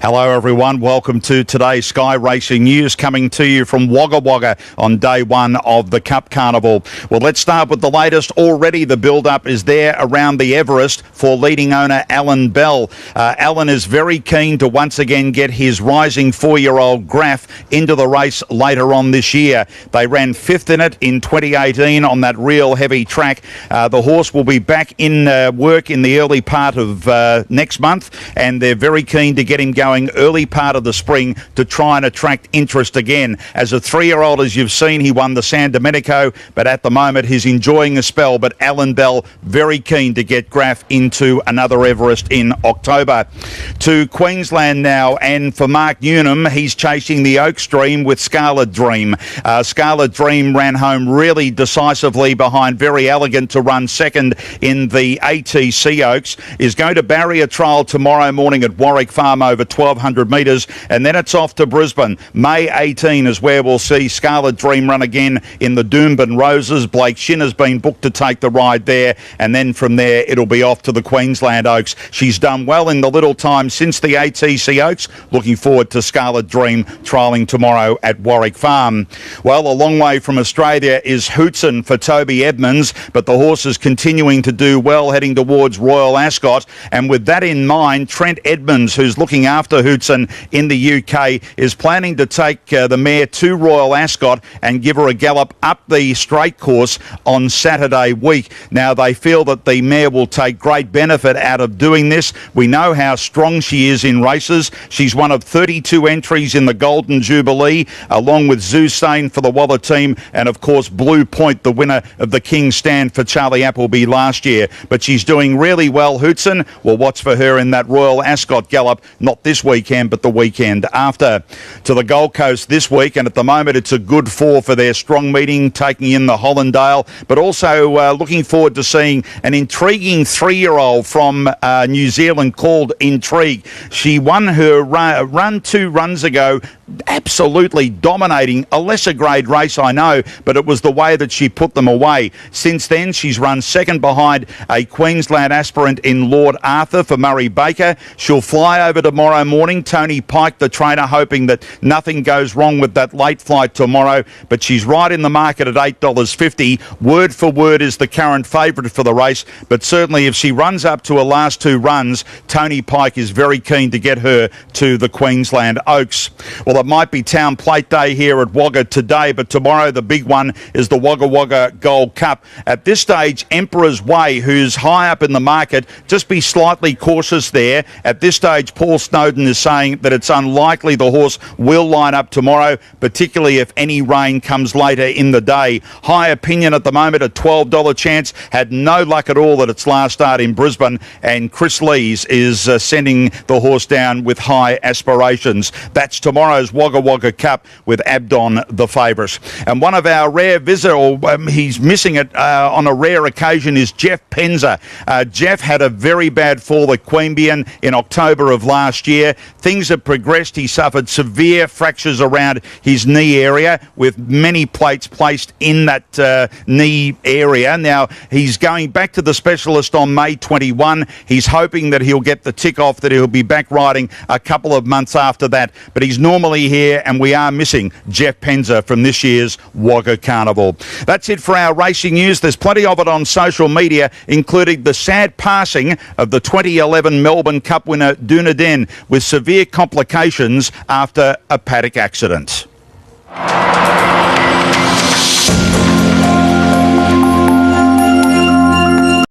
Hello everyone, welcome to today's Sky Racing News, coming to you from Wagga Wagga on day one of the Cup Carnival. Well, let's start with the latest. Already the build-up is there around the Everest for leading owner Alan Bell. Alan is very keen to once again get his rising 4-year-old Graff into the race later on this year. They ran fifth in it in 2018 on that real heavy track. The horse will be back in work in the early part of next month, and they're very keen to get him going early part of the spring to try and attract interest again. As a 3-year-old, as you've seen, he won the San Domenico, but at the moment he's enjoying a spell. But Alan Bell very keen to get Graff into another Everest in October. To Queensland now, and for Mark Newnham, he's chasing the Oaks Dream with Scarlet Dream. Scarlet Dream ran home really decisively behind Very Elegant to run second in the ATC Oaks. Is going to barrier trial tomorrow morning at Warwick Farm over 1,200 metres, and then it's off to Brisbane. May 18 is where we'll see Scarlet Dream run again in the Doomben Roses. Blake Shin has been booked to take the ride there, and then from there it'll be off to the Queensland Oaks. She's done well in the little time since the ATC Oaks. Looking forward to Scarlet Dream trialling tomorrow at Warwick Farm. Well, a long way from Australia is Houtzen for Toby Edmonds, but the horse is continuing to do well, heading towards Royal Ascot, and with that in mind, Trent Edmonds, who's looking after Houtzen in the UK, is planning to take the mare to Royal Ascot and give her a gallop up the straight course on Saturday week. Now, they feel that the mare will take great benefit out of doing this. We know how strong she is in races. She's one of 32 entries in the Golden Jubilee, along with Zusane for the Waller team, and of course Blue Point, the winner of the King's Stand for Charlie Appleby last year. But she's doing really well, Houtzen. Well, what's for her in that Royal Ascot gallop? Not this weekend, but the weekend after. To the Gold Coast this week, and at the moment it's a good 4 for their strong meeting, taking in the Hollandale, but also looking forward to seeing an intriguing 3-year-old from New Zealand called Intrigue. She won her run 2 runs ago, absolutely dominating a lesser grade race, I know, but it was the way that she put them away. Since then, she's run second behind a Queensland aspirant in Lord Arthur for Murray Baker. She'll fly over tomorrow morning. Tony Pike, the trainer, hoping that nothing goes wrong with that late flight tomorrow, but she's right in the market at $8.50. Word for Word is the current favourite for the race, but certainly if she runs up to her last 2 runs, Tony Pike is very keen to get her to the Queensland Oaks. Well, it might be Town Plate Day here at Wagga today, but tomorrow the big one is the Wagga Wagga Gold Cup. At this stage, Emperor's Way, who's high up in the market, just be slightly cautious there. At this stage, Paul Snowden is saying that it's unlikely the horse will line up tomorrow, particularly if any rain comes later in the day. High Opinion at the moment, a $12 chance, had no luck at all at its last start in Brisbane, and Chris Lees is sending the horse down with high aspirations. That's tomorrow's Wagga Wagga Cup with Abdon the favourite. And one of our rare visitors, he's missing it on a rare occasion, is Jeff Penza. Jeff had a very bad fall at Queanbeyan in October of last year. Things have progressed. He suffered severe fractures around his knee area, with many plates placed in that knee area. Now, he's going back to the specialist on May 21. He's hoping that he'll get the tick off, that he'll be back riding a couple of months after that. But he's normally here, and we are missing Jeff Penza from this year's Wagga Carnival. That's it for our racing news. There's plenty of it on social media, including the sad passing of the 2011 Melbourne Cup winner Dunedin with severe complications after a paddock accident.